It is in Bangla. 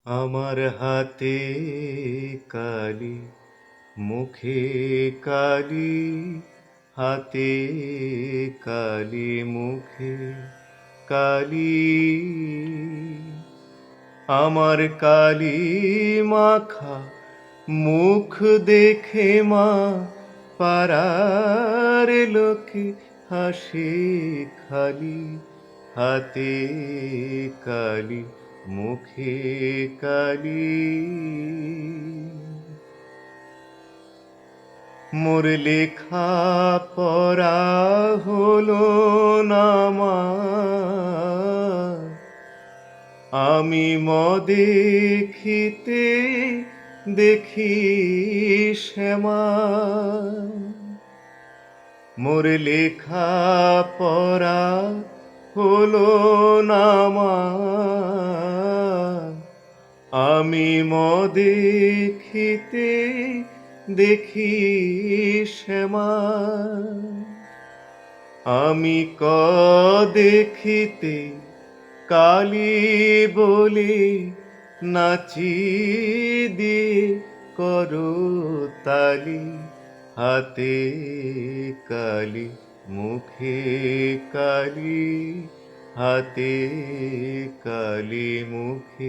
আমার হাতে কালি, মুখে কালি, হাতে কালি, মুখে কালি। আমার কালি মাখা মুখ দেখে মা পাড়ার লোকে হাসে খালি। হাতে কালি, মুখে কালি। মোর লেখা পড়া হলো না মা, আমি দেখিতে দেখি শ্যামা। মোর লেখা পড়া হলো না মা, আমি দেখিতে দেখি শ্যামা। আমি দেখিতে কালী বলে নাচি দিয়ে করো তালি। হাতে কালি, মুখে কালি, হাতে কালি, মুখে